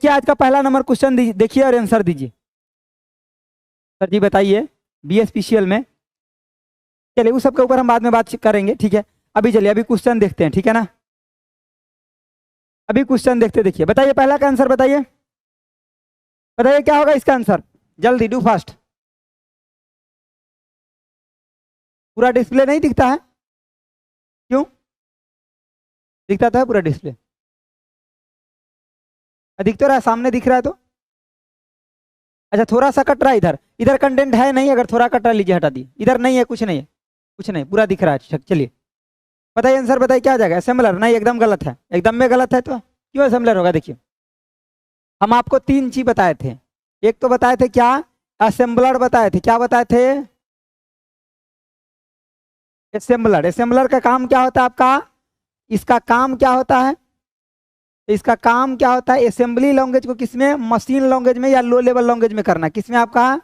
देखिए आज का पहला नंबर क्वेश्चन देखिए और आंसर दीजिए। सर जी बताइए, BSPCL में। चलिए उस सब के ऊपर हम बाद में बात करेंगे, ठीक है। अभी चलिए अभी क्वेश्चन देखते हैं, ठीक है ना। अभी क्वेश्चन देखते, देखिए बताइए पहला का आंसर बताइए, बताइए क्या होगा इसका आंसर, जल्दी डू फास्ट। पूरा डिस्प्ले नहीं दिखता है, क्यों? दिखता तो है पूरा डिस्प्ले, दिख तो रहा है, सामने दिख रहा है तो। अच्छा थोड़ा सा कट रहा है इधर, इधर कंटेंट है नहीं, अगर थोड़ा कट रहा लीजिए हटा दिए, इधर नहीं है, कुछ नहीं है, कुछ नहीं, पूरा दिख रहा है। चलिए बताइए आंसर, बताइए क्या आ जाएगा। असेंबलर नहीं, एकदम गलत है, एकदम में गलत है। तो क्यों असेंबलर होगा? देखिए हम आपको 3 चीज बताए थे, एक तो बताए थे क्या, असेंबलर बताए थे, क्या बताए थे? असेंबलर। असेंबलर का काम क्या होता है आपका, इसका काम क्या होता है, इसका काम क्या होता है, असेंबली लैंग्वेज को किसमें, मशीन लैंग्वेज में या लो लेवल लैंग्वेज में करना, किसमें आपका,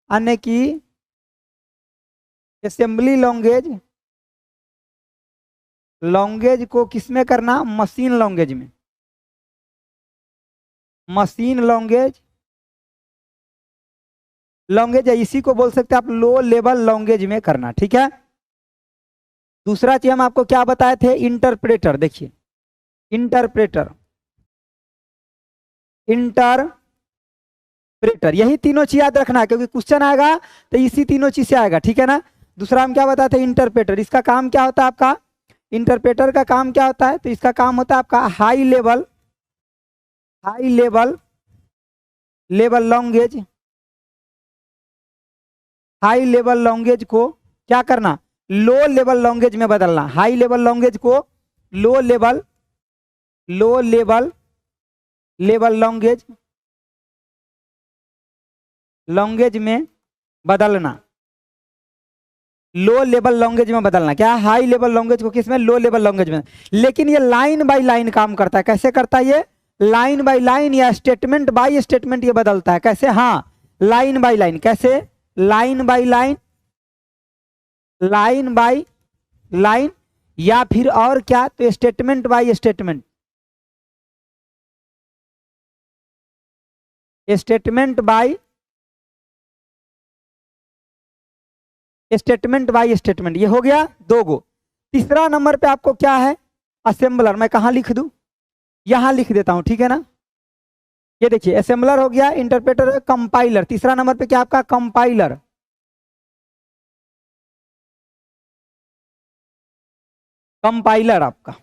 आने की असेंबली लैंग्वेज को किसमें करना, मशीन लैंग्वेज में, मशीन लैंग्वेज है, इसी को बोल सकते हैं आप लो लेवल लैंग्वेज में करना, ठीक है। दूसरा चीज हम आपको क्या बताए थे, इंटरप्रेटर। देखिए इंटरप्रेटर, यही तीनों चीज याद रखना है, क्योंकि क्वेश्चन आएगा तो इसी तीनों चीज से आएगा, ठीक है ना। दूसरा हम क्या बताते हैं, इंटरप्रेटर, इसका काम क्या होता है आपका, इंटरप्रेटर का काम क्या होता है, तो इसका काम होता है आपका high level language, high level language को क्या करना, लो लेवल लैंग्वेज में बदलना, हाई लेवल लैंग्वेज को लो लेवल लैंग्वेज में बदलना, लो लेवल लैंग्वेज में बदलना, क्या हाई लेवल लैंग्वेज को किसमें, लो लेवल लैंग्वेज में। लेकिन ये लाइन बाय लाइन काम करता है, कैसे करता है ये, लाइन बाय लाइन या स्टेटमेंट बाय स्टेटमेंट ये बदलता है, कैसे, हाँ लाइन बाय लाइन, कैसे, लाइन बाय लाइन, या फिर और क्या, तो statement by statement, statement by statement, ये हो गया 2 गो। तीसरा नंबर पे आपको क्या है, असेंबलर। मैं कहाँ लिख दूं, यहां लिख देता हूं, ठीक है ना। ये देखिए असेंबलर हो गया, इंटरप्रेटर है, कंपाइलर। तीसरा नंबर पे क्या आपका, कंपाइलर, आपका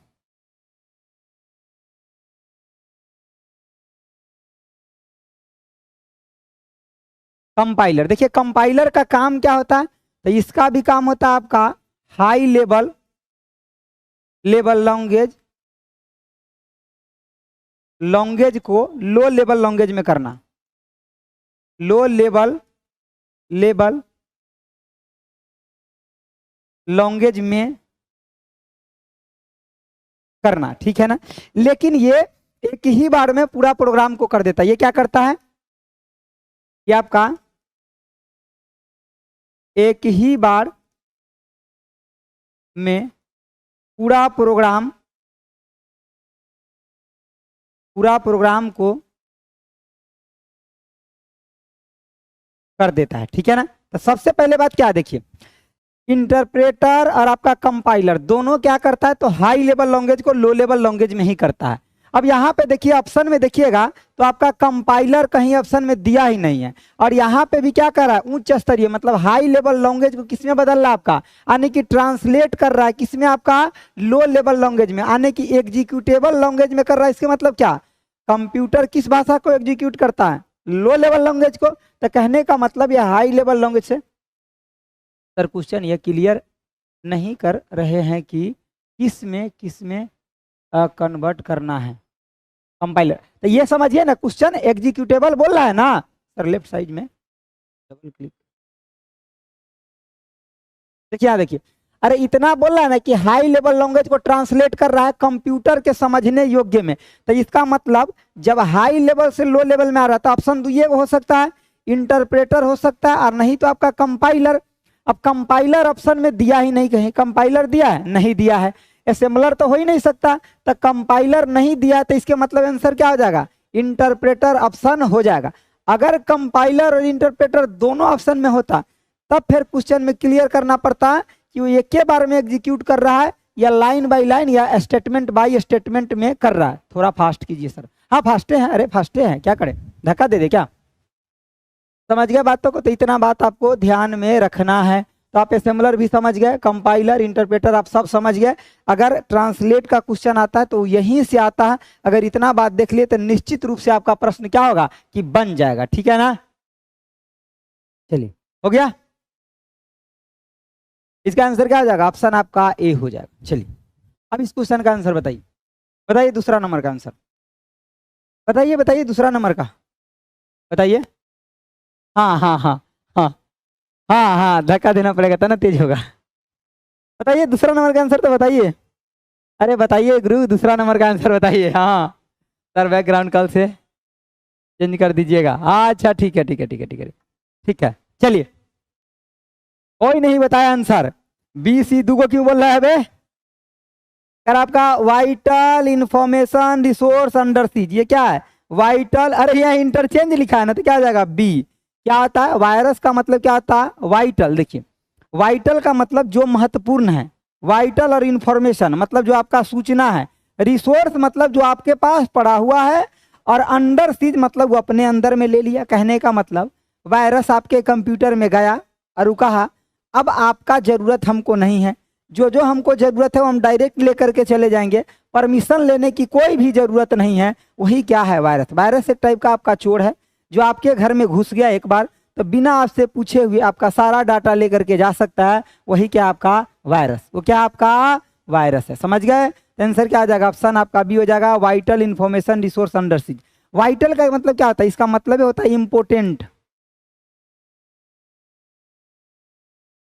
कंपाइलर। देखिए कंपाइलर का काम क्या होता है, तो इसका भी काम होता है आपका हाई लेवल लैंग्वेज को लो लेवल लैंग्वेज में करना, लो लेवल लैंग्वेज में करना, ठीक है ना। लेकिन ये एक ही बार में पूरा प्रोग्राम को कर देता है। ये क्या करता है, ये आपका एक ही बार में पूरा प्रोग्राम को कर देता है, ठीक है ना। तो सबसे पहले बात क्या है, देखिए इंटरप्रेटर और आपका कंपाइलर दोनों क्या करता है, तो हाई लेवल लैंग्वेज को लो लेवल लैंग्वेज में ही करता है। अब यहाँ पे देखिए ऑप्शन में देखिएगा तो आपका कंपाइलर कहीं ऑप्शन में दिया ही नहीं है, और यहाँ पे भी क्या कर रहा है, उच्च स्तरीय मतलब हाई लेवल लैंग्वेज को किसमें बदल रहा है आपका, यानी कि ट्रांसलेट कर रहा है, किसमें आपका, लो लेवल लैंग्वेज में, यानी कि एग्जीक्यूटेबल लैंग्वेज में कर रहा है। इसके मतलब क्या, कंप्यूटर किस भाषा को एग्जीक्यूट करता है, लो लेवल लैंग्वेज को। तो कहने का मतलब यह हाई लेवल लैंग्वेज से। सर क्वेश्चन ये क्लियर नहीं कर रहे हैं कि किस में कन्वर्ट करना है कंपाइलर। तो ये समझिए ना, क्वेश्चन एग्जीक्यूटेबल बोल रहा है ना सर, लेफ्ट साइड में डबल क्लिक, देखिए देखिए, अरे इतना बोल रहा है ना कि हाई लेवल लैंग्वेज को ट्रांसलेट कर रहा है कंप्यूटर के समझने योग्य में। तो इसका मतलब जब हाई लेवल से लो लेवल में आ रहा है तो ऑप्शन ये हो सकता है, इंटरप्रेटर हो सकता है, और नहीं तो आपका कंपाइलर। अब कंपाइलर ऑप्शन में दिया ही नहीं, कहीं कंपाइलर दिया है, नहीं दिया है। असेंबलर तो हो ही नहीं सकता, तो कंपाइलर नहीं दिया, तो इसके मतलब आंसर क्या हो जाएगा, इंटरप्रेटर ऑप्शन हो जाएगा। अगर कंपाइलर और इंटरप्रेटर दोनों ऑप्शन में होता तब फिर क्वेश्चन में क्लियर करना पड़ता कि वो एक के बारे में एग्जीक्यूट कर रहा है या लाइन बाय लाइन या स्टेटमेंट बाय स्टेटमेंट में कर रहा है। थोड़ा फास्ट कीजिए सर। हाँ फास्टे हैं, अरे फास्टे हैं, क्या करें, धक्का दे दे क्या? समझ गए बातों को? तो इतना बात आपको ध्यान में रखना है। तो आप असेंबलर भी समझ गए, कंपाइलर इंटरप्रेटर आप सब समझ गए। अगर ट्रांसलेट का क्वेश्चन आता है तो यहीं से आता है। अगर इतना बात देख लिए तो निश्चित रूप से आपका प्रश्न क्या होगा कि बन जाएगा, ठीक है ना? चलिए हो गया। इसका आंसर क्या हो जाएगा? ऑप्शन आपका ए हो जाएगा। चलिए अब इस क्वेश्चन का आंसर बताइए। बताइए दूसरा नंबर का आंसर बताइए। बताइए दूसरा नंबर का बताइए। हाँ हाँ हाँ हाँ हाँ हाँ, धक्का देना पड़ेगा तो ना तेज होगा। बताइए दूसरा नंबर का आंसर तो बताइए। अरे बताइए गुरु, दूसरा नंबर का आंसर बताइए। हाँ सर बैकग्राउंड कल से चेंज कर दीजिएगा। अच्छा ठीक है ठीक है ठीक है ठीक है ठीक है। चलिए कोई नहीं बताया आंसर। बी सी दू को क्यों बोल रहा है बे? अगर आपका vital information resource under seize, ये क्या है? वाइटल। अरे यहाँ इंटरचेंज लिखा है ना, तो क्या आ जाएगा? बी। क्या होता है? वायरस का मतलब क्या होता है? वाइटल। देखिए वाइटल का मतलब जो महत्वपूर्ण है, वाइटल और इंफॉर्मेशन मतलब जो आपका सूचना है, रिसोर्स मतलब जो आपके पास पड़ा हुआ है, और अंडर सीज मतलब वो अपने अंदर में ले लिया। कहने का मतलब वायरस आपके कंप्यूटर में गया और वो कहा अब आपका जरूरत हमको नहीं है, जो जो हमको जरूरत है वो हम डायरेक्ट लेकर के चले जाएंगे, परमिशन लेने की कोई भी जरूरत नहीं है। वही क्या है? वायरस। वायरस एक टाइप का आपका चोर है जो आपके घर में घुस गया एक बार तो बिना आपसे पूछे हुए आपका सारा डाटा लेकर के जा सकता है। वही क्या? आपका वायरस। वो क्या? आपका वायरस है। समझ गए? आंसर क्या आ जाएगा? ऑप्शन आपका बी हो जाएगा, vital information resource under seize. Vital का मतलब क्या होता है? इसका मतलब होता है इम्पोर्टेंट,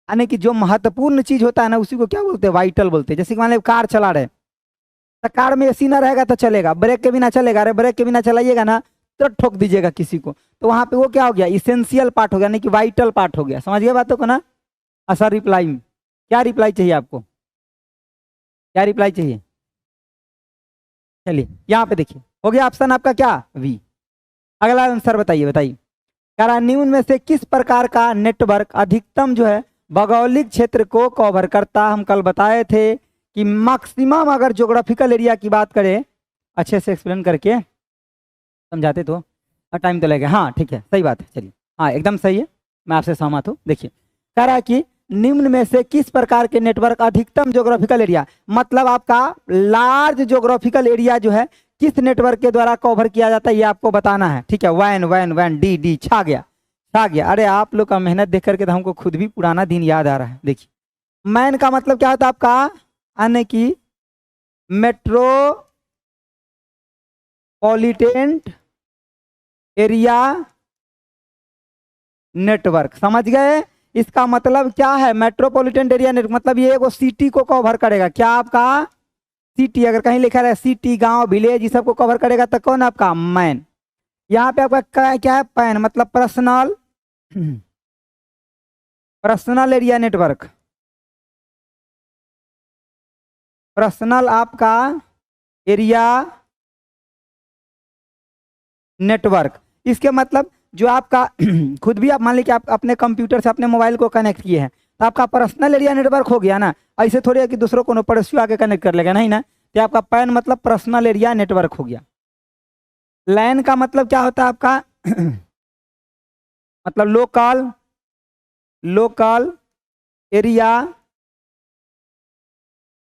यानी कि जो महत्वपूर्ण चीज होता है ना उसी को क्या बोलते हैं? वाइटल बोलते हैं। जैसे कि मान लीजिए कार चला रहे, तो कार में एसी ना रहेगा तो चलेगा, ब्रेक के बिना चलेगा। अरे ब्रेक के बिना चलाइएगा ना तो ठोक दीजिएगा किसी को, तो वहां पे वो क्या हो गया? इसेंशियल पार्ट हो गया, यानी कि वाइटल पार्ट हो गया। समझ गए बातों को ना? अच्छा रिप्लाई में क्या रिप्लाई चाहिए आपको? क्या रिप्लाई चाहिए? चलिए यहाँ पे देखिए हो गया ऑप्शन आपका क्या? वी। अगला आंसर बताइए। बताइए कह रहा निम्न में से किस प्रकार का नेटवर्क अधिकतम जो है भौगोलिक क्षेत्र को कवर करता? हम कल बताए थे कि मैक्सिमम अगर ज्योग्राफिकल एरिया की बात करें, अच्छे से एक्सप्लेन करके समझाते तो टाइम तो लगेगा। हाँ ठीक है, सही बात है। चलिए हाँ एकदम सही है, मैं आपसे सहमत हूँ। देखिए कह रहा है कि निम्न में से किस प्रकार के नेटवर्क अधिकतम ज्योग्राफिकल एरिया, मतलब आपका लार्ज ज्योग्राफिकल एरिया जो है किस नेटवर्क के द्वारा कवर किया जाता है ये आपको बताना है। ठीक है, वैन वैन वैन डी डी छा गया छा गया। अरे आप लोग का मेहनत देख करके तो हमको खुद भी पुराना दिन याद आ रहा है। देखिए मैन का मतलब क्या होता है आपका? यानी कि मेट्रोपॉलिटन एरिया नेटवर्क। समझ गए? इसका मतलब क्या है? मेट्रोपॉलिटन एरिया नेटवर्क मतलब ये एगो सिटी को कवर करेगा। क्या आपका? सिटी। अगर कहीं लिखा रहा है सिटी, गांव, विलेज, ये सबको कवर करेगा तो कौन आपका? मैन। यहाँ पे आपका क्या है? पैन मतलब personal personal area network. Personal आपका एरिया नेटवर्क। इसके मतलब जो आपका खुद भी आप मान लीजिए आप अपने कंप्यूटर से अपने मोबाइल को कनेक्ट किए हैं तो आपका पर्सनल एरिया नेटवर्क हो गया ना। ऐसे थोड़ी है कि दूसरों को पड़ोसियों आके कनेक्ट कर लेगा, नहीं ना। तो आपका पैन मतलब पर्सनल एरिया नेटवर्क हो गया। लैन का मतलब क्या होता है आपका? मतलब लोकल एरिया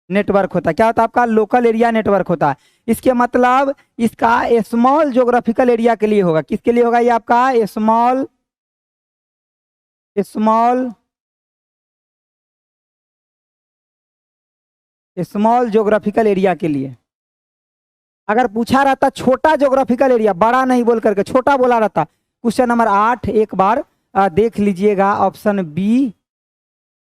नेटवर्क होता है। क्या होता है आपका? लोकल एरिया नेटवर्क होता है। इसके मतलब इसका स्मॉल ज्योग्राफिकल एरिया के लिए होगा। किसके लिए होगा ये आपका? Small small small geographical area के लिए। अगर पूछा रहता छोटा ज्योग्राफिकल एरिया, बड़ा नहीं बोल करके छोटा बोला रहता, क्वेश्चन नंबर 8 एक बार देख लीजिएगा, ऑप्शन बी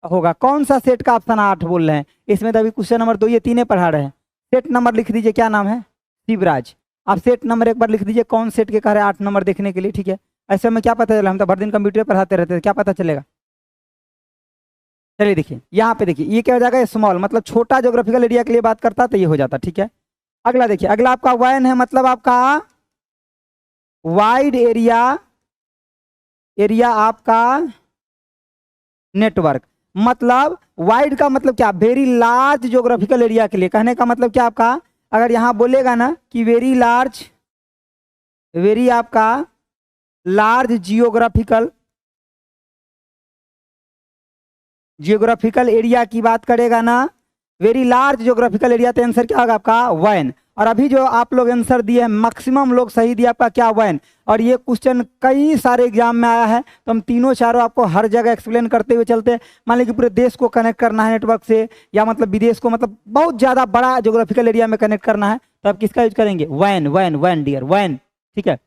होगा। कौन सा सेट का ऑप्शन 8 बोल रहे हैं? इसमें तो अभी क्वेश्चन नंबर 2 ये 3 पढ़ा रहे हैं। सेट नंबर लिख दीजिए, क्या नाम है? शिवराज। आप सेट नंबर एक बार लिख दीजिए, कौन सेट के कह रहे हैं 8 नंबर देखने के लिए। ठीक है, ऐसे में क्या पता चला? हम तो भर दिन कंप्यूटर पढ़ाते रहते थे, क्या पता चलेगा? चलिए देखिए यहाँ पे देखिए ये क्या हो जाएगा? स्मॉल मतलब छोटा ज्योग्राफिकल एरिया के लिए बात करता तो ये हो जाता। ठीक है, अगला देखिए, अगला आपका वैन है मतलब आपका वाइड एरिया, एरिया आपका नेटवर्क, मतलब वाइड का मतलब क्या, वेरी लार्ज ज्योग्राफिकल एरिया के लिए। कहने का मतलब क्या आपका, अगर यहाँ बोलेगा ना कि वेरी लार्ज, वेरी आपका लार्ज जियोग्राफिकल एरिया की बात करेगा ना, वेरी लार्ज जियोग्राफिकल एरिया, तो आंसर क्या होगा आपका वैन। और अभी जो आप लोग आंसर दिए हैं मैक्सिमम लोग सही दिया आपका क्या वैन। और ये क्वेश्चन कई सारे एग्जाम में आया है, तो हम तीनों चारों आपको हर जगह एक्सप्लेन करते हुए चलते हैं। मान लीजिए पूरे देश को कनेक्ट करना है नेटवर्क से, या मतलब विदेश को, मतलब बहुत ज्यादा बड़ा जियोग्राफिकल एरिया में कनेक्ट करना है, तो आप किसका यूज करेंगे, वैन, वैन, वैन डियर, वैन। ठीक है,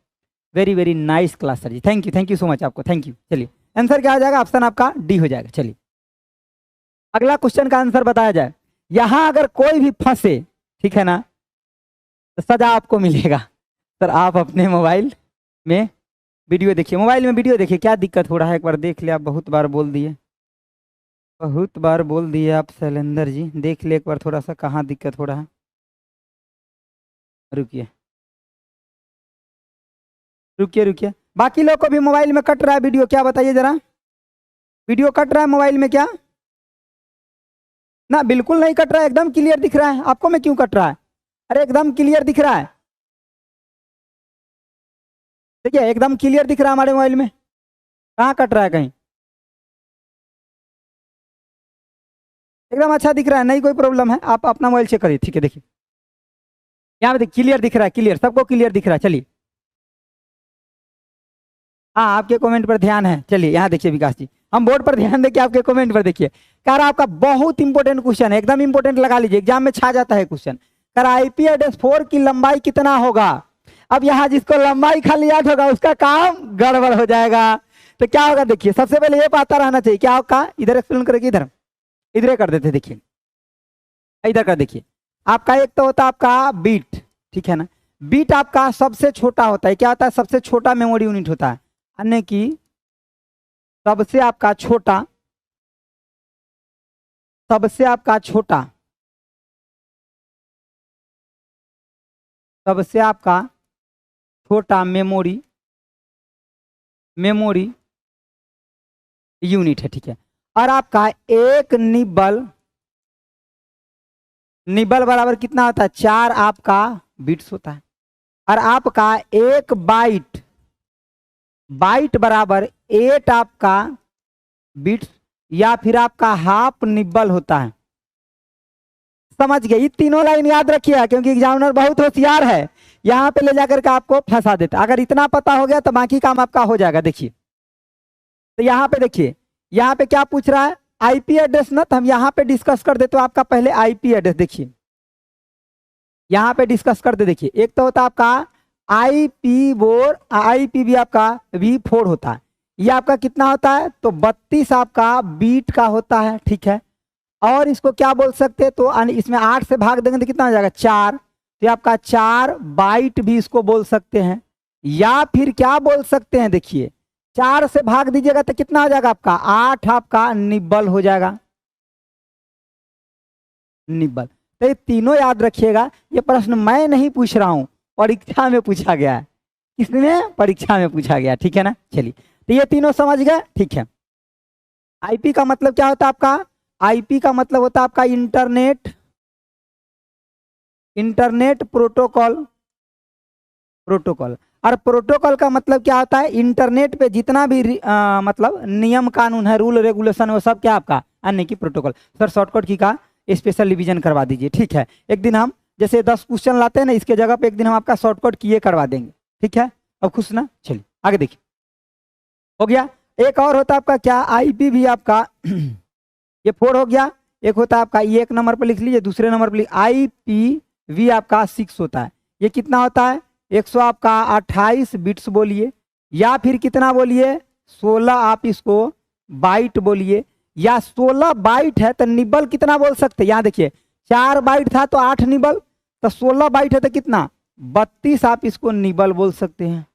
very very nice class sir ji, thank you so much आपको, थैंक यू। चलिए आंसर क्या हो जाएगा, ऑप्शन आपका डी हो जाएगा। चलिए अगला क्वेश्चन का आंसर बताया जाए। यहां अगर कोई भी फंसे, ठीक है ना, तो सजा आपको मिलेगा। सर आप अपने मोबाइल में वीडियो देखिए, मोबाइल में वीडियो देखिए, क्या दिक्कत हो रहा है एक बार देख ले। आप बहुत बार बोल दिए, बहुत बार बोल दिए आप शैलेंद्र जी, देख ले एक बार थोड़ा सा कहाँ दिक्कत हो रहा है। रुकिए रुकिए रुकिए, बाकी लोग को भी मोबाइल में कट रहा है वीडियो, क्या बताइए जरा, वीडियो कट रहा है मोबाइल में क्या? ना बिल्कुल नहीं कट रहा है, एकदम क्लियर दिख रहा है। आपको में क्यों कट रहा है? अरे एकदम क्लियर दिख रहा है, देखिए एकदम क्लियर दिख रहा है हमारे मोबाइल में, कहाँ कट रहा है कहीं? एकदम अच्छा दिख रहा है, नहीं कोई प्रॉब्लम है। आप अपना मोबाइल चेक करिए, ठीक है, देखिए यहाँ पे क्लियर दिख रहा है, क्लियर, सबको क्लियर दिख रहा है। चलिए हाँ, आपके कमेंट पर ध्यान है। चलिए यहाँ देखिए विकास जी, हम बोर्ड पर ध्यान देखिए, आपके कमेंट पर देखिए। कह रहा आपका बहुत इंपॉर्टेंट क्वेश्चन है, एकदम इंपॉर्टेंट लगा लीजिए, एग्जाम में छा जाता है क्वेश्चन। कह रहा आईपी एड्रेस 4 की लंबाई कितना होगा। अब यहाँ जिसको लंबाई खाली याद होगा उसका काम गड़बड़ हो जाएगा। तो क्या होगा देखिए, सबसे पहले ये पता रहना चाहिए क्या होगा, इधर एक्सप्लेन करेगी, इधर इधर कर देते, देखिए इधर कर, देखिए आपका एक तो होता है आपका बीट, ठीक है ना, बीट आपका सबसे छोटा होता है, क्या होता है, सबसे छोटा मेमोरी यूनिट होता है, यानी कि सबसे आपका छोटा, सबसे आपका छोटा, सबसे आपका छोटा मेमोरी, मेमोरी यूनिट है, ठीक है। और आपका एक निबल, निबल बराबर कितना होता है, 4 आपका बिट्स होता है। और आपका एक बाइट, बाइट बराबर 8 आपका बिट्स, या फिर आपका हाफ निबल होता है। समझ गए, ये तीनों लाइन याद रखिए, क्योंकि एग्जामिनर बहुत होशियार है, यहाँ पे ले जाकर के आपको फंसा देता। अगर इतना पता हो गया तो बाकी काम आपका हो जाएगा। देखिए तो यहाँ पे देखिए, यहाँ पे क्या पूछ रहा है, आईपी एड्रेस ना, तो हम यहाँ पे डिस्कस कर दे। तो आपका पहले आईपी एड्रेस देखिए, यहाँ पे डिस्कस कर दे। देखिए एक तो होता है आपका IPv4, IPv आपका V4 होता है, ये आपका कितना होता है, तो 32 आपका बीट का होता है, ठीक है। और इसको क्या बोल सकते हैं, तो इसमें 8 से भाग देंगे तो कितना हो जाएगा, 4, तो ये आपका 4 बाइट भी इसको बोल सकते हैं। या फिर क्या बोल सकते हैं, देखिए 4 से भाग दीजिएगा तो कितना हो जाएगा आपका, 8 आपका निबल हो जाएगा, निबल। तो ये तीनों याद रखिएगा, ये प्रश्न मैं नहीं पूछ रहा हूं, परीक्षा में पूछा गया है। किसने, परीक्षा में पूछा गया, ठीक है ना। चलिए तो ये तीनों समझ गए, ठीक है। आईपी का मतलब क्या होता है आपका, आईपी का मतलब होता है आपका इंटरनेट, इंटरनेट प्रोटोकॉल, प्रोटोकॉल। और प्रोटोकॉल का मतलब क्या होता है, इंटरनेट पे जितना भी मतलब नियम कानून है, रूल रेगुलेशन, वो सब क्या आपका अन्य की प्रोटोकॉल। सर शॉर्टकट की का स्पेशल रिवीजन करवा दीजिए, ठीक है। एक दिन हम जैसे 10 क्वेश्चन लाते हैं ना, इसके जगह पे एक दिन हम आपका शॉर्टकट किए करवा देंगे, ठीक है। अब खुश ना, चलिए आगे देखिए, हो गया। एक और होता है आपका क्या, आईपी भी आपका ये 4 हो गया। एक होता है आपका, ये एक नंबर पर लिख लीजिए, दूसरे नंबर पर IPv आपका 6 होता है। ये कितना होता है, 100 आपका 28 बिट्स बोलिए, या फिर कितना बोलिए, 16 आप इसको बाइट बोलिए। या 16 बाइट है तो निबल कितना बोल सकते हैं, यहाँ देखिए 4 बाइट था तो 8 निबल, तो 16 बाइट है तो कितना, 32 आप इसको निबल बोल सकते हैं,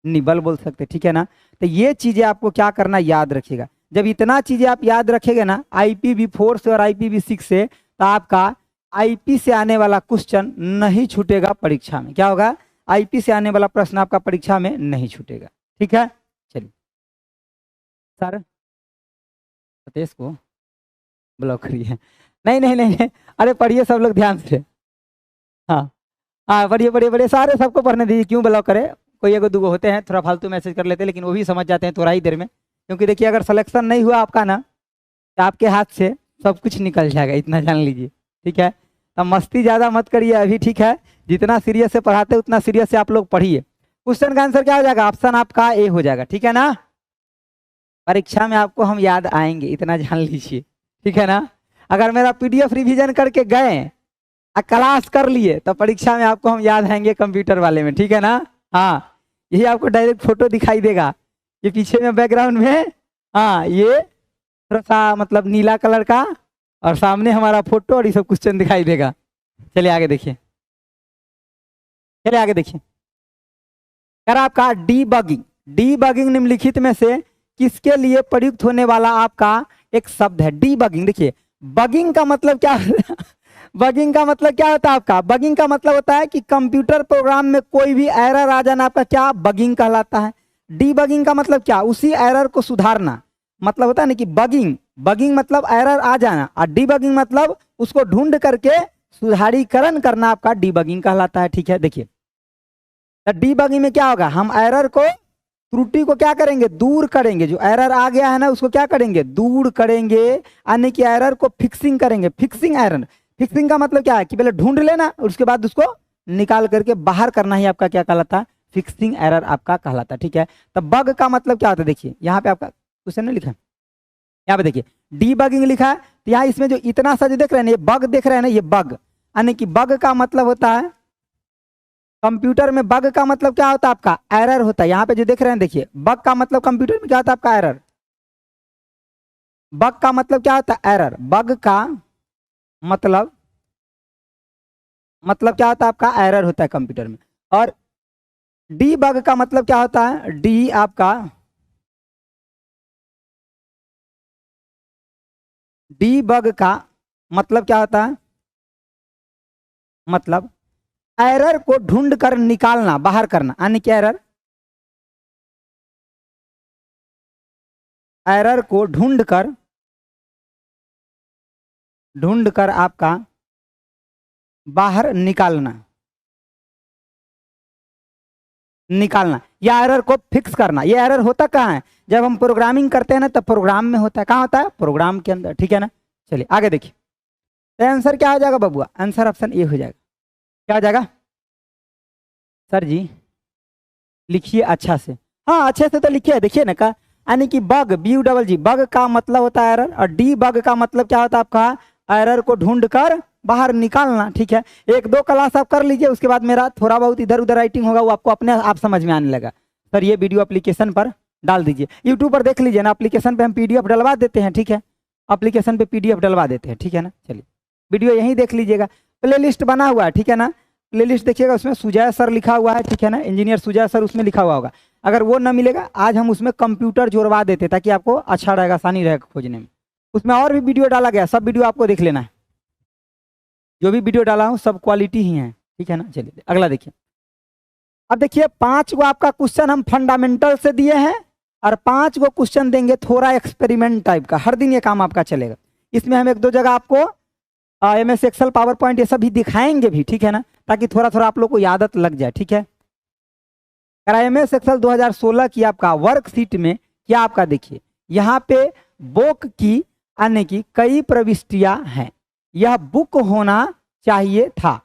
निबल बोल सकते हैं, ठीक है ना। तो ये चीजें आपको क्या करना, याद रखिएगा। जब इतना चीजें आप याद रखेंगे ना, IPv4 से और IPv6 से, तो आपका आईपी से आने वाला क्वेश्चन नहीं छूटेगा परीक्षा में। क्या होगा, आईपी से आने वाला प्रश्न आपका परीक्षा में नहीं छूटेगा। ठीक है, चलिए सर सतीश को ब्लॉक करिए। नहीं नहीं नहीं नहीं, अरे पढ़िए सब लोग ध्यान से। हाँ हाँ, पढ़िए पढ़िए पढ़िए, सारे सबको पढ़ने दीजिए, क्यों ब्लॉक करे। कोई एगो दूगो होते हैं थोड़ा फालतू मैसेज कर लेते हैं, लेकिन वो भी समझ जाते हैं थोड़ा ही देर में। क्योंकि देखिए अगर सिलेक्शन नहीं हुआ आपका ना, तो आपके हाथ से सब कुछ निकल जाएगा, इतना जान लीजिए। ठीक है, तो मस्ती ज़्यादा मत करिए अभी। ठीक है, जितना सीरियस से पढ़ाते उतना सीरियस से आप लोग पढ़िए। क्वेश्चन का आंसर क्या हो जाएगा, ऑप्शन आपका ए हो जाएगा। ठीक है ना, परीक्षा में आपको हम याद आएंगे, इतना जान लीजिए। ठीक है ना, अगर मेरा पीडीएफ रिवीजन करके गए और क्लास कर लिए तो परीक्षा में आपको हम याद आएंगे कंप्यूटर वाले में। ठीक है ना, हाँ यही आपको डायरेक्ट फोटो दिखाई देगा, ये पीछे में बैकग्राउंड में, हाँ ये थोड़ा सा मतलब नीला कलर का, और सामने हमारा फोटो और ये सब क्वेश्चन दिखाई देगा। चलिए आगे देखिए, चलिए आगे देखिए। कर आपका डीबगिंग, डीबगिंग निम्नलिखित में से किसके लिए प्रयुक्त होने वाला आपका एक शब्द है। डीबगिंग, देखिए बगिंग का मतलब क्या बगिंग का मतलब क्या होता है आपका, बगिंग का मतलब होता है कि कंप्यूटर प्रोग्राम में कोई भी एरर आ जाना आपका क्या बगिंग कहलाता है। डीबगिंग का मतलब क्या, उसी एरर को सुधारना, मतलब होता है ना कि बगिंग, बगिंग मतलब एरर आ जाना, और डीबगिंग मतलब उसको ढूंढ करके सुधारीकरण करना आपका डीबगिंग कहलाता है। ठीक है, देखिए तो डीबगिंग में क्या होगा, हम एरर को, त्रुटि को क्या करेंगे, दूर करेंगे। जो एरर आ गया है ना उसको क्या करेंगे, दूर करेंगे, यानी कि एरर को फिक्सिंग करेंगे। फिक्सिंग एरर, फिक्सिंग का मतलब क्या है कि पहले ढूंढ लेना और उसके बाद उसको निकाल करके बाहर करना ही आपका क्या कहलाता है, फिक्सिंग एरर आपका कहलाता है। ठीक है, तो बग का मतलब क्या होता है, देखिए यहाँ पे आपका क्वेश्चन नहीं लिखा है, यहाँ पे देखिए डीबगिंग लिखा है, तो यहाँ इसमें जो इतना सा जो देख रहे हैं ये बग देख रहे हैं ना, ये बग, यानी कि बग का मतलब होता है कंप्यूटर में, बग का मतलब क्या होता है आपका एरर होता है। यहाँ पे जो देख रहे हैं देखिए, बग का मतलब कंप्यूटर में क्या होता है आपका एरर, बग का मतलब क्या होता है एरर, बग का मतलब क्या होता है आपका एरर होता है कंप्यूटर में। और डीबग का मतलब क्या होता है, डी आपका, डीबग का मतलब क्या होता है, मतलब एरर को ढूंढ कर निकालना, बाहर करना, यानी कि एरर को ढूंढ कर आपका बाहर निकालना, या एरर को फिक्स करना। ये एरर होता कहाँ है, जब हम प्रोग्रामिंग करते हैं ना तब प्रोग्राम में होता है। कहाँ होता है, प्रोग्राम के अंदर। ठीक है ना, चलिए आगे देखिए, तो आंसर क्या हो जाएगा बबुआ, आंसर ऑप्शन ए हो जाएगा। क्या हो जाएगा सर जी, लिखिए अच्छा से, हाँ अच्छे से तो लिखिए, देखिए ना का, यानी कि बग, BUGG, बग का मतलब होता है एरर, और डी बग का मतलब क्या होता है आपका एरर को ढूंढ कर बाहर निकालना। ठीक है, एक दो क्लास आप कर लीजिए, उसके बाद मेरा थोड़ा बहुत इधर उधर राइटिंग होगा वो आपको अपने आप समझ में आने लगा। सर ये वीडियो एप्लीकेशन पर डाल दीजिए, यूट्यूब पर देख लीजिए ना, एप्लीकेशन पे हम PDF डलवा देते हैं। ठीक है, एप्लीकेशन पे PDF डलवा देते हैं। ठीक है ना, चलिए वीडियो यहीं देख लीजिएगा, प्ले लिस्ट बना हुआ है। ठीक है ना, प्ले लिस्ट देखिएगा, उसमें सुजय सर लिखा हुआ है। ठीक है ना, इंजीनियर सुजय सर उसमें लिखा हुआ होगा। अगर वो ना मिलेगा, आज हम उसमें कंप्यूटर जोड़वा देते ताकि आपको अच्छा रहेगा, आसानी रहेगा खोजने में। उसमें और भी वीडियो डाला गया, सब वीडियो आपको देख लेना है, जो भी वीडियो डाला हूँ सब क्वालिटी ही है। ठीक है ना, चलिए अगला देखिए। अब देखिए 5 गो आपका क्वेश्चन हम फंडामेंटल से दिए हैं, और 5 गो क्वेश्चन देंगे थोड़ा एक्सपेरिमेंट टाइप का, हर दिन ये काम आपका चलेगा। इसमें हम एक दो जगह आपको MS एक्सेल पावर पॉइंट ये सब भी दिखाएंगे भी। ठीक है ना, ताकि थोड़ा थोड़ा आप लोग को आदत लग जाए। ठीक है, MS एक्सेल 2016 की आपका वर्कशीट में क्या आपका देखिए, यहाँ पे बुक की यानी कि कई प्रविष्टियां हैं, यह बुक होना चाहिए था।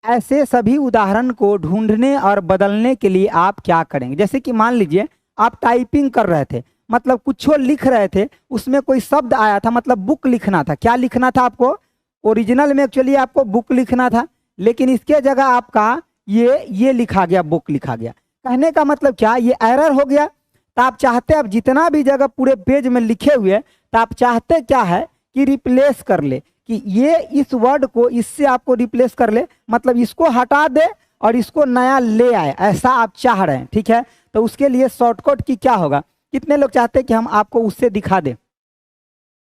ऐसे सभी उदाहरण को ढूंढने और बदलने के लिए आप क्या करेंगे। जैसे कि मान लीजिए आप टाइपिंग कर रहे थे, मतलब कुछ लिख रहे थे, उसमें कोई शब्द आया था, मतलब बुक लिखना था। क्या लिखना था आपको, ओरिजिनल में एक्चुअली आपको बुक लिखना था, लेकिन इसके जगह आपका ये लिखा गया, बुक लिखा गया। कहने का मतलब क्या, ये एरर हो गया। तो आप चाहते, अब जितना भी जगह पूरे पेज में लिखे हुए, तो आप चाहते क्या है कि रिप्लेस कर ले, कि ये इस वर्ड को इससे आपको रिप्लेस कर ले, मतलब इसको हटा दे और इसको नया ले आए, ऐसा आप चाह रहे हैं। ठीक है, तो उसके लिए शॉर्टकट की क्या होगा, कितने लोग चाहते हैं कि हम आपको उससे दिखा दें,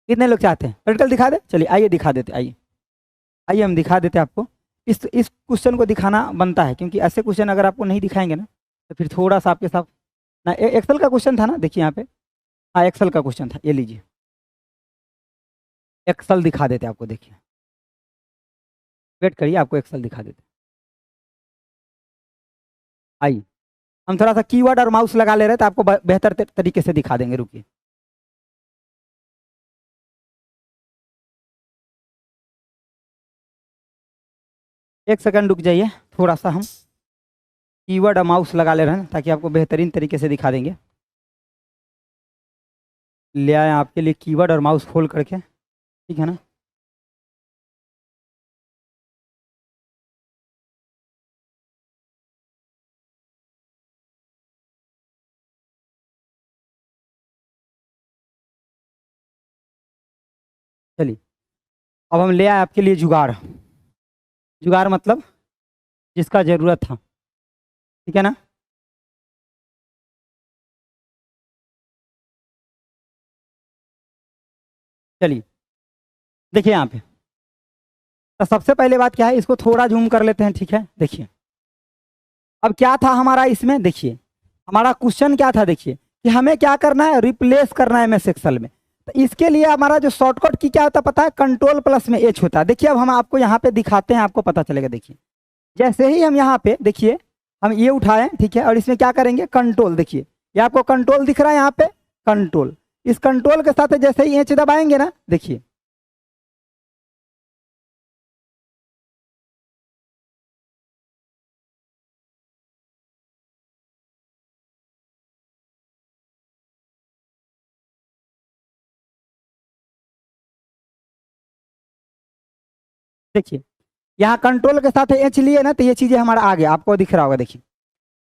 कितने लोग चाहते हैं प्रैक्टिकल दिखा दे, चलिए आइए दिखा देते, आइए हम दिखा देते आपको इस क्वेश्चन को दिखाना बनता है, क्योंकि ऐसे क्वेश्चन अगर आपको नहीं दिखाएंगे ना तो फिर थोड़ा सा आपके साथ ना। एक्सेल का क्वेश्चन था ना, देखिए यहाँ पे, हाँ एक्सेल का क्वेश्चन था, ये लीजिए एक्सेल दिखा देते आपको, देखिए वेट करिए, आपको एक्सेल दिखा देते। आइए हम थोड़ा सा कीवर्ड और माउस लगा ले रहे हैं तो आपको बेहतर तरीके से दिखा देंगे, रुकिए। एक सेकंड रुक जाइए, थोड़ा सा हम कीवर्ड और माउस लगा ले रहे हैं ताकि आपको बेहतरीन तरीके से दिखा देंगे। ले आए आपके लिए कीवर्ड और माउस खोल करके, ठीक है ना। चलिए अब हम ले आए आपके लिए जुगाड़। जुगाड़ मतलब जिसका ज़रूरत था, ठीक है ना। चलिए देखिए यहाँ पे, तो सबसे पहले बात क्या है, इसको थोड़ा जूम कर लेते हैं, ठीक है। देखिए अब क्या था हमारा इसमें, देखिए हमारा क्वेश्चन क्या था, देखिए कि हमें क्या करना है, रिप्लेस करना है एमएस एक्सेल में। तो इसके लिए हमारा जो शॉर्टकट की क्या होता है पता है, कंट्रोल प्लस में एच होता है। देखिए अब हम आपको यहाँ पे दिखाते हैं, आपको पता चलेगा। देखिए जैसे ही हम यहाँ पे, देखिए हम ये उठाएं, ठीक है, और इसमें क्या करेंगे, कंट्रोल, देखिए ये आपको कंट्रोल दिख रहा है यहाँ पे, कंट्रोल। इस कंट्रोल के साथ जैसे ही एच दबाएंगे ना, देखिए देखिए यहाँ कंट्रोल के साथ एच लिए ना तो ये चीजें हमारा आ गया, आपको दिख रहा होगा। देखिए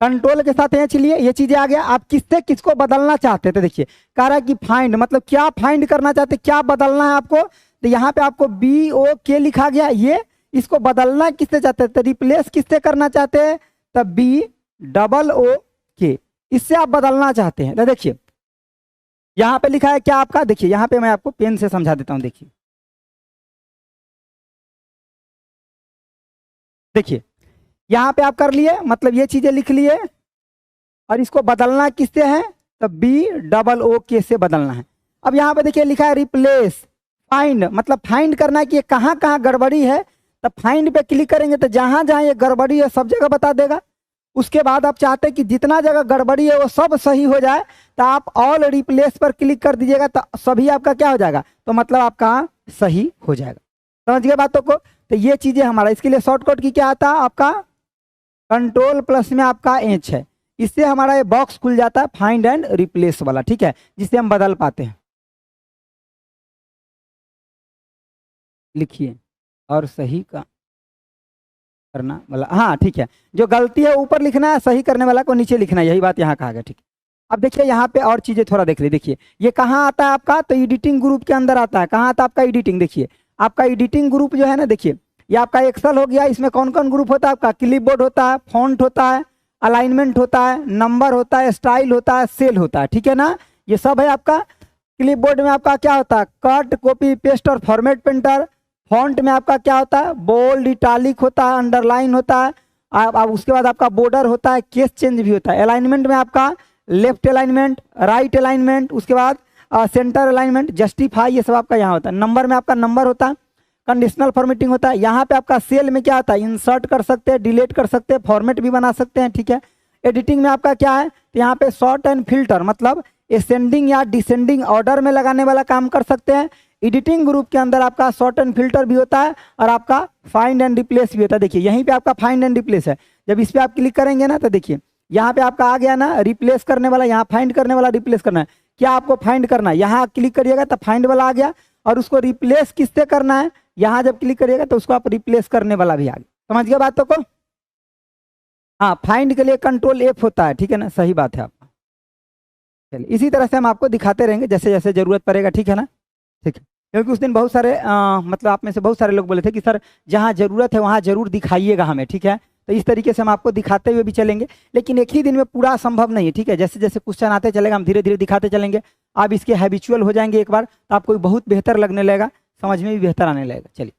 कंट्रोल के साथ एच लिए, ये चीजें आ गया। आप किससे किसको बदलना चाहते थे, देखिए कह रहा है कि फाइंड, मतलब क्या फाइंड करना चाहते, क्या बदलना है आपको। तो यहाँ पे आपको BOK लिखा गया, ये इसको बदलना किससे चाहते थे, रिप्लेस किससे करना चाहते हैं, तब BOOK, इससे आप बदलना चाहते हैं। तो देखिए यहाँ पे लिखा है क्या आपका, देखिए यहाँ पे मैं आपको पेन से समझा देता हूँ। देखिए देखिए यहाँ पे आप कर लिए, मतलब ये चीजें लिख लिए, और इसको बदलना किससे है, तो BOOK से बदलना है। अब यहाँ पे देखिए लिखा है रिप्लेस फाइंड, मतलब फाइंड करना है कि ये कहाँ कहाँ गड़बड़ी है। तो फाइंड पे क्लिक करेंगे तो जहां जहां ये गड़बड़ी है सब जगह बता देगा। उसके बाद आप चाहते हैं कि जितना जगह गड़बड़ी है वो सब सही हो जाए, तो आप ऑल रिप्लेस पर क्लिक कर दीजिएगा, तो सभी आपका क्या हो जाएगा, तो मतलब आपका सही हो जाएगा। समझ गए बातों को। तो ये चीजें हमारा, इसके लिए शॉर्टकट की क्या आता है आपका, कंट्रोल प्लस में आपका एच है, इससे हमारा ये बॉक्स खुल जाता है फाइंड एंड रिप्लेस वाला, ठीक है, जिससे हम बदल पाते हैं। लिखिए और सही का करना वाला, हाँ ठीक है, जो गलती है ऊपर लिखना है, सही करने वाला को नीचे लिखना है, यही बात यहाँ कहा गया, ठीक है। अब देखिए यहाँ पे और चीजें थोड़ा देख लीजिए। देखिए ये कहाँ आता है आपका, तो एडिटिंग ग्रुप के अंदर आता है। कहाँ आता है आपका एडिटिंग, देखिए आपका एडिटिंग ग्रुप जो है ना, देखिए ये आपका एक्सेल हो गया। इसमें कौन कौन ग्रुप होता है आपका, क्लिपबोर्ड होता है, फॉन्ट होता है, अलाइनमेंट होता है, नंबर होता है, स्टाइल होता है, सेल होता है, ठीक है ना। ये सब है आपका। क्लिपबोर्ड में आपका क्या होता है, कट, कॉपी पेस्ट और फॉर्मेट प्रिंटर। फॉन्ट में आपका क्या होता है, बोल्ड, इटालिक होता है, अंडरलाइन होता है। अब उसके बाद आपका बॉर्डर होता है, केस चेंज भी होता है। अलाइनमेंट में आपका लेफ्ट अलाइनमेंट, राइट अलाइनमेंट, उसके बाद सेंटर अलाइनमेंट, जस्टिफाई, ये सब आपका यहाँ होता है। नंबर में आपका नंबर होता है, कंडीशनल फॉर्मेटिंग होता है। यहाँ पे आपका सेल में क्या होता है, इंसर्ट कर सकते हैं, डिलीट कर सकते हैं, फॉर्मेट भी बना सकते हैं, ठीक है। एडिटिंग में आपका क्या है, तो यहाँ पे शॉर्ट एंड फिल्टर, मतलब असेंडिंग या डिसेंडिंग ऑर्डर में लगाने वाला काम कर सकते हैं। एडिटिंग ग्रुप के अंदर आपका शॉर्ट एंड फिल्टर भी होता है और आपका फाइंड एंड रिप्लेस भी होता है। देखिए यहीं पे आपका फाइंड एंड रिप्लेस है। जब इस पे आप क्लिक करेंगे ना तो देखिए यहाँ पे आपका आ गया ना रिप्लेस करने वाला, यहाँ फाइंड करने वाला, रिप्लेस करना है। क्या आपको फाइंड करना है, यहाँ क्लिक करिएगा तो फाइंड वाला आ गया, और उसको रिप्लेस किससे करना है, यहाँ जब क्लिक करिएगा तो उसको आप रिप्लेस करने वाला भी आ गया। समझ गया बातों को। हाँ फाइंड के लिए कंट्रोल F होता है, ठीक है ना, सही बात है आपका। चलिए इसी तरह से हम आपको दिखाते रहेंगे जैसे जैसे जरूरत पड़ेगा, ठीक है ना, ठीक है। क्योंकि उस दिन बहुत सारे मतलब आप में से बहुत सारे लोग बोले थे कि सर जहाँ जरूरत है वहाँ जरूर दिखाइएगा हमें, ठीक है। तो इस तरीके से हम आपको दिखाते हुए भी चलेंगे, लेकिन एक ही दिन में पूरा संभव नहीं है, ठीक है। जैसे जैसे क्वेश्चन आते चलेगा हम धीरे धीरे दिखाते चलेंगे। आप इसके हैबिचुअल हो जाएंगे एक बार तो आपको बहुत बेहतर लगने लगेगा, समझ में भी बेहतर आने लगेगा। चलिए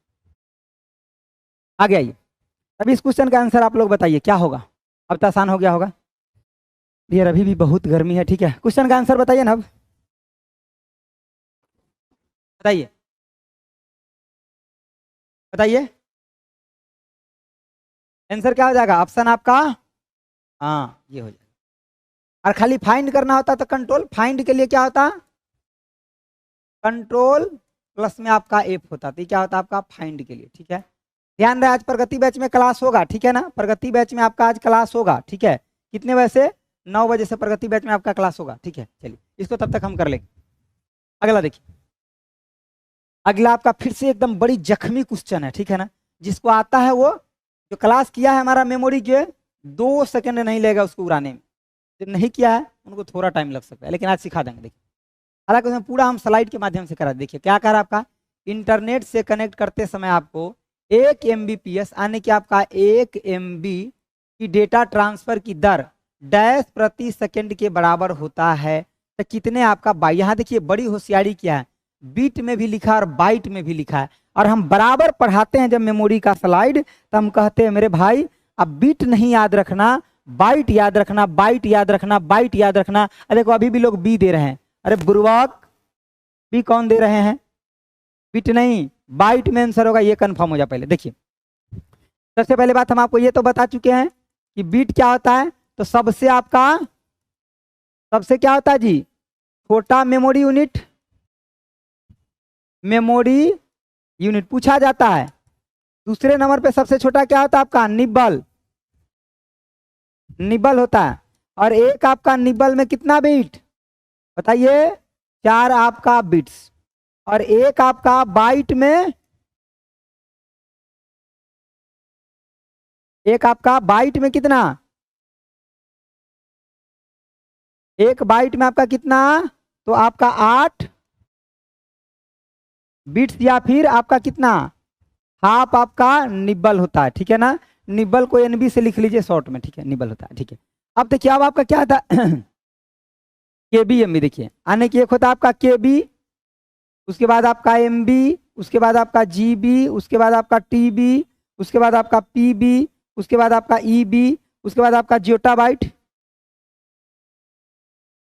आगे आइए। अभी इस क्वेश्चन का आंसर आप लोग बताइए क्या होगा। अब तो आसान हो गया होगा यार, अभी भी बहुत गर्मी है। ठीक है, क्वेश्चन का आंसर बताइए ना, अब बताइए बताइए। आंसर क्या हो जाएगा ऑप्शन आपका? हाँ ये हो जाएगा। और खाली फाइंड करना होता तो कंट्रोल फाइंड के लिए क्या होता, कंट्रोल प्लस में आपका एफ होता, तो क्या होता आपका फाइंड के लिए। ठीक है, ध्यान रहे आज प्रगति बैच में क्लास होगा। ठीक है ना, प्रगति बैच में आपका आज क्लास होगा। ठीक है, कितने बजे से? 9 बजे से प्रगति बैच में आपका क्लास होगा। ठीक है, चलिए इसको तब तक हम कर लेंगे। अगला देखिए, अगला आपका फिर से एकदम बड़ी जख्मी क्वेश्चन है। ठीक है ना, जिसको आता है वो जो क्लास किया है हमारा मेमोरी के 2 सेकंड नहीं लेगा उसको उड़ाने में, जो नहीं किया है उनको थोड़ा टाइम लग सकता है, लेकिन आज सिखा देंगे। देखिए हालांकि उसमें पूरा हम स्लाइड के माध्यम से करा। देखिए क्या कह रहा है आपका, इंटरनेट से कनेक्ट करते समय आपको 1 MBPS आने की आपका 1 MB की डेटा ट्रांसफर की दर डैश प्रति सेकंड के बराबर होता है, तो कितने आपका बाई। यहाँ देखिए बड़ी होशियारी क्या है, बीट में भी लिखा और बाइट में भी लिखा है। और हम बराबर पढ़ाते हैं जब मेमोरी का स्लाइड, तो हम कहते हैं मेरे भाई अब बीट नहीं याद रखना, बाइट याद रखना, बाइट याद रखना, बाइट याद रखना। अरे देखो अभी भी लोग बी दे रहे हैं, अरे बुर्बाक बी कौन दे रहे हैं, बीट नहीं बाइट में आंसर होगा, ये कंफर्म हो जाए। पहले देखिए सबसे पहले बात हम आपको ये तो बता चुके हैं कि बीट क्या होता है, तो सबसे आपका सबसे क्या होता है जी, छोटा मेमोरी यूनिट, मेमोरी यूनिट पूछा जाता है। दूसरे नंबर पे सबसे छोटा क्या होता है आपका, निब्बल, निब्बल होता है। और एक आपका निब्बल में कितना बीट बताइए, 4 आपका बिट्स। और एक आपका बाइट में, एक आपका बाइट में कितना, एक बाइट में आपका कितना, तो आपका 8 बिट्स, या फिर आपका कितना हाफ आपका निब्बल होता है। ठीक है ना, निब्बल को एनबी से लिख लीजिए शॉर्ट में। ठीक है, निब्बल होता है। ठीक है, अब देखिए अब आपका क्या था केबी एमबी। देखिए आने की एक होता है आपका केबी, उसके बाद आपका एमबी, उसके बाद आपका जीबी, उसके बाद आपका टीबी, उसके बाद आपका पीबी, उसके बाद आपका ईबी, उसके बाद आपका जोटाबाइट,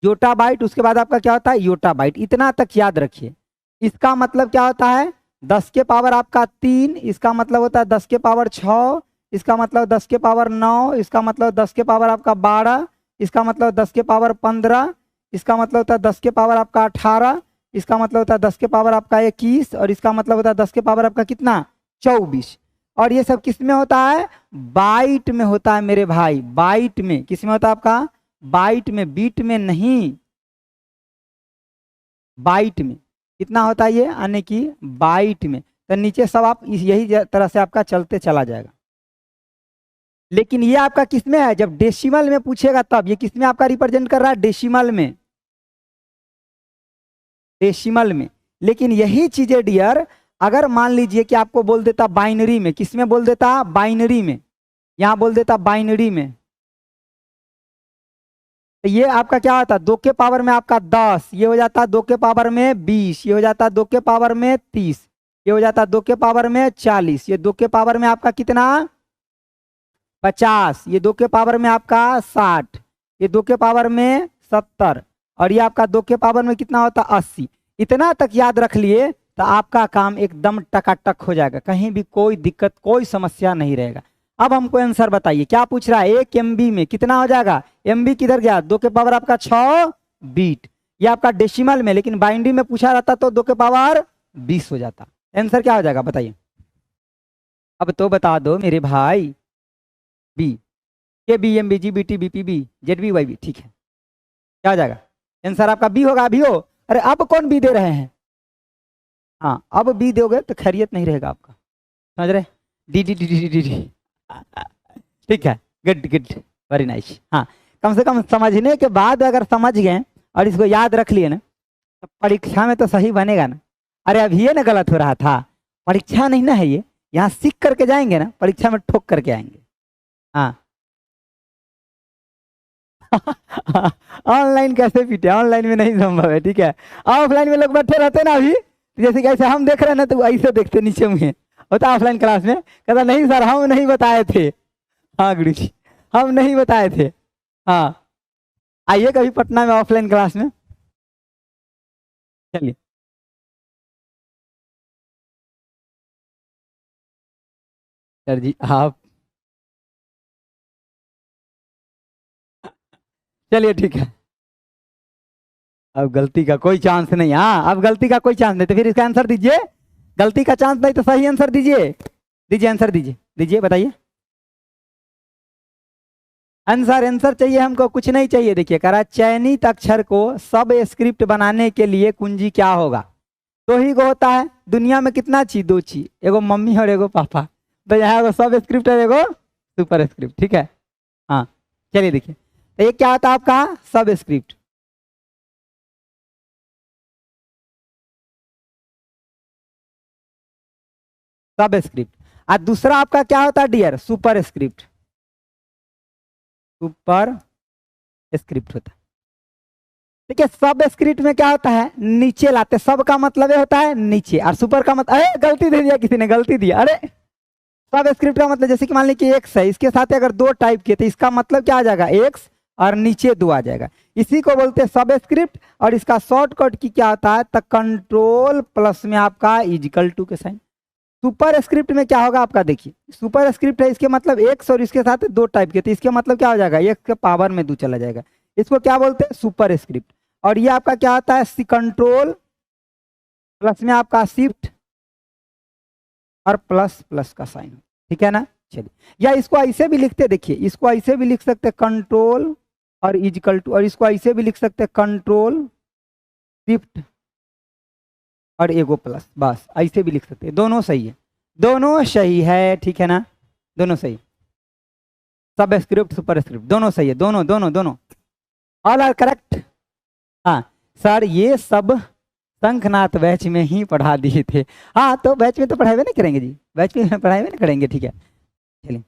जोटाबाइट, उसके बाद आपका क्या होता है योटाबाइट। इतना तक याद रखिए। इसका मतलब क्या होता है 10 के पावर आपका 3, इसका मतलब होता है 10 के पावर 6, इसका मतलब 10 के पावर 9, इसका मतलब 10 के पावर आपका 12, इसका मतलब 10 के पावर 15, इसका मतलब होता है 10 के पावर आपका 18, इसका मतलब होता है 10 के पावर आपका 21, और इसका मतलब होता है 10 के पावर आपका कितना 24। और ये सब किस में होता है, बाइट में होता है मेरे भाई, बाइट में। किस में होता है आपका, बाइट में, बीट में नहीं, बाइट में। कितना होता है ये आने की बाइट में। तो नीचे सब आप यही तरह से आपका चलते चला जाएगा। लेकिन ये आपका किस में है, जब डेसिमल में पूछेगा तब। ये किस में आपका रिप्रेजेंट कर रहा है, डेसिमल में, डेसिमल में। लेकिन यही चीजें डियर अगर मान लीजिए कि आपको बोल देता बाइनरी में, किस में बोल देता, बाइनरी में, यहां बोल देता बाइनरी में, तो ये आपका क्या होता, 2 के पावर में आपका 10, ये हो जाता 2 के पावर में 20, ये हो जाता 2 के पावर में 30, ये हो जाता 2 के पावर में 40, ये 2 के पावर में आपका कितना 50, ये 2 के पावर में आपका 60, ये 2 के पावर में 70, और ये आपका 2 के पावर में कितना होता 80। इतना तक याद रख लिए तो आपका काम एकदम टकाटक हो जाएगा, कहीं भी कोई दिक्कत कोई समस्या नहीं रहेगा। अब हमको आंसर बताइए क्या पूछ रहा है, 1 MB में कितना हो जाएगा, MB किधर गया, 2 के पावर आपका 6 बीट, ये आपका डेसिमल में। लेकिन बाइनरी में पूछा रहता तो 2 के पावर 20 हो जाता। आंसर क्या हो जाएगा बताइए, अब तो बता दो मेरे भाई। B, K B M B G B T B P B Z B Y B. ठीक है, क्या हो जाएगा आंसर आपका बी होगा। अभी हो, अरे अब कौन बी दे रहे हैं, हाँ अब बी दोगे तो खैरियत नहीं रहेगा आपका, समझ रहे, D D D D D D. ठीक है, गुड गुड, वेरी नाइस। हाँ कम से कम समझने के बाद अगर समझ गए और इसको याद रख लिए ना, तो परीक्षा में तो सही बनेगा ना। अरे अब ये ना गलत हो रहा था, परीक्षा नहीं ना है ये, यहाँ सीख करके जाएंगे ना, परीक्षा में ठोक करके आएंगे। हाँ ऑनलाइन कैसे पीटे, ऑनलाइन में नहीं संभव है। ठीक है, ऑफलाइन में लोग बैठे रहते ना, अभी जैसे कैसे हम देख रहे हैं ना, तो ऐसे देखते नीचे में, होता है ऑफलाइन क्लास में, कहता नहीं सर हम नहीं बताए थे। हाँ गुरु जी हम नहीं बताए थे। हाँ आइए कभी पटना में ऑफलाइन क्लास में। चलिए सर जी आप, चलिए ठीक है। अब गलती का कोई चांस नहीं, हाँ अब गलती का कोई चांस नहीं, तो फिर इसका आंसर दीजिए। गलती का चांस नहीं तो सही आंसर दीजिए, दीजिए आंसर दीजिए, दीजिए बताइए आंसर। आंसर चाहिए हमको, कुछ नहीं चाहिए। देखिए कह रहा है चयनित अक्षर को सब स्क्रिप्ट बनाने के लिए कुंजी क्या होगा। दो ही को होता है दुनिया में, कितना चीज, दो चीज, एगो मम्मी और एगो पापा। तो यहाँ एगो सब स्क्रिप्ट है, एगो सुपर स्क्रिप्ट, ठीक है। हाँ चलिए देखिए, तो ये क्या होता है आपका सब स्क्रिप्ट। सब स्क्रिप्ट। और दूसरा आपका क्या होता है dear, super script. Super script होता है। ठीक है, सब स्क्रिप्ट में क्या होता है नीचे लाते, सब का मतलब ये होता है नीचे, और सुपर का मतलब, अरे गलती दे दिया किसी ने, गलती दिया। अरे सब स्क्रिप्ट का मतलब जैसे कि मान लीजिए एक्स है, इसके साथ अगर दो टाइप के, तो इसका मतलब क्या आ जाएगा एक्स, और नीचे दो आ जाएगा। इसी को बोलते हैं सब स्क्रिप्ट। और इसका शॉर्टकट की क्या होता है, तो कंट्रोल प्लस में आपका इजिकल टू के साइन। सुपर स्क्रिप्ट में क्या होगा आपका, देखिए सुपर स्क्रिप्ट है, इसके मतलब एक्स, और इसके साथ दो टाइप के, तो इसके मतलब क्या हो जाएगा एक्स के पावर में दो चला जाएगा। इसको क्या बोलते हैं सुपर स्क्रिप्ट। और ये आपका क्या होता है कंट्रोल प्लस में आपका शिफ्ट और प्लस प्लस का साइन, ठीक है ना। चलिए, या इसको ऐसे भी लिखते, देखिए इसको ऐसे भी लिख सकते हैं कंट्रोल और इजिकल टू, और इसको ऐसे भी लिख सकते हैं कंट्रोल शिफ्ट और एगो प्लस, बस ऐसे भी लिख सकते हैं। दोनों सही है, दोनों सही है, ठीक है ना, दोनों सही। सब स्क्रिप्ट सुपर स्क्रिप्ट दोनों सही है, दोनों दोनों दोनों ऑल आर करेक्ट। हाँ सर ये सब शंखनाथ बैच में ही पढ़ा दिए थे। हाँ तो बैच में तो पढ़ाई नहीं करेंगे जी, बैच में पढ़ाई नहीं करेंगे, ठीक है। चलिए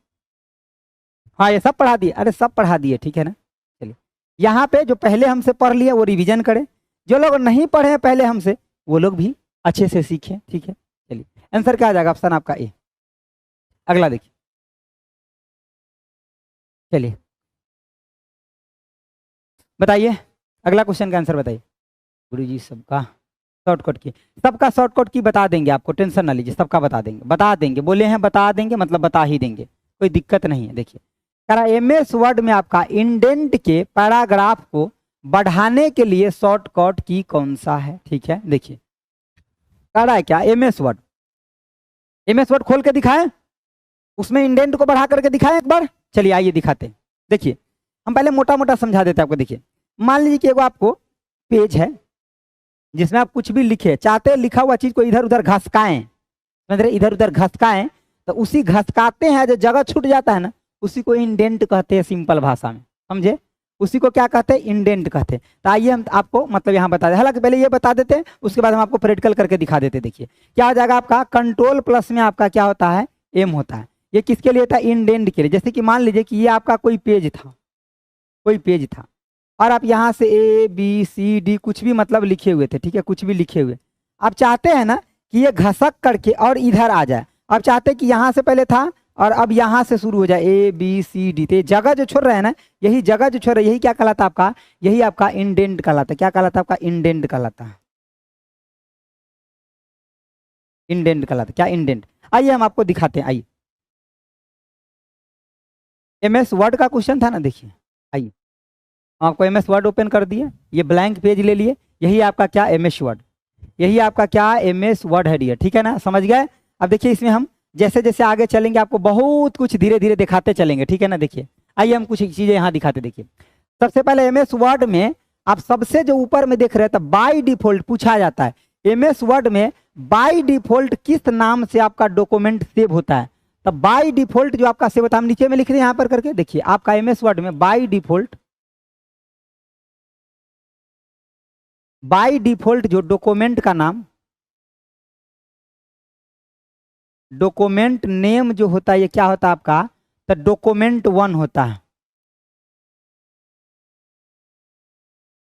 हाँ ये सब पढ़ा दिए, अरे सब पढ़ा दिए, ठीक है ना। चलिए यहाँ पे जो पहले हमसे पढ़ लिए वो रिवीजन करें, जो लोग नहीं पढ़े हैं पहले हमसे वो लोग भी अच्छे से सीखें, ठीक है। चलिए आंसर क्या आ जाएगा, ऑप्शन आपका ए। अगला देखिए, चलिए बताइए अगला क्वेश्चन का आंसर बताइए। गुरु जी सबका शॉर्टकट की, सबका शॉर्टकट की बता देंगे आपको, टेंशन ना लीजिए, सबका बता देंगे, बता देंगे, बोले हैं बता देंगे मतलब बता ही देंगे, कोई दिक्कत नहीं है। देखिए कह रहा एमएस वर्ड में आपका इंडेंट के पैराग्राफ को बढ़ाने के लिए शॉर्टकट की कौन सा है, ठीक है। देखिए कह रहा है क्या एमएस वर्ड, एमएस वर्ड खोल के दिखाएं, उसमें इंडेंट को बढ़ा करके दिखाएं एक बार। चलिए आइए दिखाते हैं। देखिए हम पहले मोटा मोटा समझा देते हैं आपको। देखिए मान लीजिए कि एगो आपको पेज है जिसमें आप कुछ भी लिखे, चाहते हैं लिखा हुआ चीज को इधर उधर घसकाएं, समझ रहे, इधर उधर घसकाएं, तो उसी घसकाते हैं जो जगह छूट जाता है ना, उसी को इंडेंट कहते हैं सिंपल भाषा में, समझे, उसी को क्या कहते हैं इंडेंट कहते हैं। तो आइए हम आपको मतलब यहाँ बता दें, हालांकि पहले ये बता देते हैं उसके बाद हम आपको प्रैक्टिकल करके दिखा देते हैं। देखिए क्या हो जाएगा आपका कंट्रोल प्लस में आपका क्या होता है एम होता है। ये किसके लिए था, इंडेंट के लिए। जैसे कि मान लीजिए कि ये आपका कोई पेज था, कोई पेज था, और आप यहाँ से ए बी सी डी कुछ भी मतलब लिखे हुए थे, ठीक है, कुछ भी लिखे हुए। आप चाहते हैं ना कि ये घसक करके और इधर आ जाए, आप चाहते हैं कि यहाँ से पहले था और अब यहाँ से शुरू हो जाए ए बी सी डी, तो जगह जो छोड़ रहे हैं ना, यही जगह जो छोड़ रहे हैं यही क्या कहलाता है आपका, यही आपका इंडेंट कहलाता है। क्या कहलाता है आपका, इंडेंट कहलाता है, इंडेंट कहलाता है। क्या इंडेंट, आइए हम आपको दिखाते हैं। आइए एमएस वर्ड का क्वेश्चन था ना, देखिए आइए आपको एमएस वर्ड ओपन कर दिए, ये ब्लैंक पेज ले लिए, यही आपका क्या एमएस वर्ड, यही आपका क्या एमएस वर्ड है डियर, ठीक है ना, समझ गए। अब देखिए इसमें हम जैसे जैसे आगे चलेंगे आपको बहुत कुछ धीरे धीरे दिखाते चलेंगे, ठीक है ना। देखिए आइए हम कुछ चीजें यहाँ दिखाते। देखिए सबसे पहले एमएस वर्ड में आप सबसे जो ऊपर में देख रहे हैं, तो बाय डिफॉल्ट पूछा जाता है एमएस वर्ड में बाय डिफॉल्ट किस नाम से आपका डॉक्यूमेंट सेव होता है। तो बाय डिफॉल्ट जो आपका सेव होता है, हम नीचे में लिख रहे हैं यहाँ पर करके, देखिए आपका एमएस वर्ड में बाय डिफॉल्ट जो डॉक्यूमेंट का नाम, डॉक्यूमेंट नेम जो होता है ये क्या होता है आपका, तो डॉक्यूमेंट 1 होता है,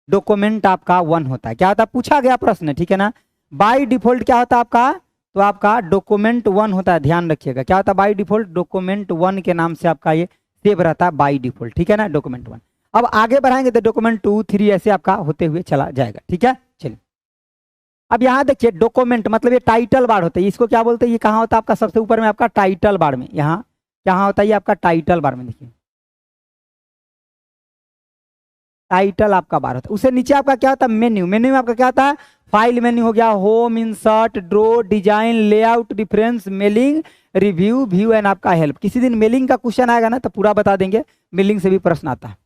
डॉक्यूमेंट आपका 1 होता है। क्या होता है, पूछा गया प्रश्न, ठीक है ना। बाय डिफॉल्ट क्या होता है आपका तो आपका डॉक्यूमेंट 1 होता है, ध्यान रखिएगा। क्या होता है बाई डिफॉल्ट? डॉक्यूमेंट 1 के नाम से आपका ये सेव रहता है बाई डिफॉल्ट, ठीक है ना, डॉक्यूमेंट 1। अब आगे बढ़ाएंगे तो डॉक्यूमेंट 2, 3 ऐसे आपका होते हुए चला जाएगा, ठीक है। चलिए अब यहाँ देखिए डॉक्यूमेंट मतलब ये टाइटल बार होता है, इसको क्या बोलते हैं? ये कहाँ होता है आपका? सबसे ऊपर में आपका टाइटल बार में, यहाँ कहाँ होता है ये आपका टाइटल बार में, देखिए टाइटल आपका बार होता है। उससे नीचे आपका क्या होता है? मेन्यू। मेन्यू में आपका क्या होता है? फाइल मेन्यू हो गया, home, insert, draw, design, layout, difference, mailing, review, view and आपका हेल्प। किसी दिन मेलिंग का क्वेश्चन आएगा ना तो पूरा बता देंगे, मेलिंग से भी प्रश्न आता है।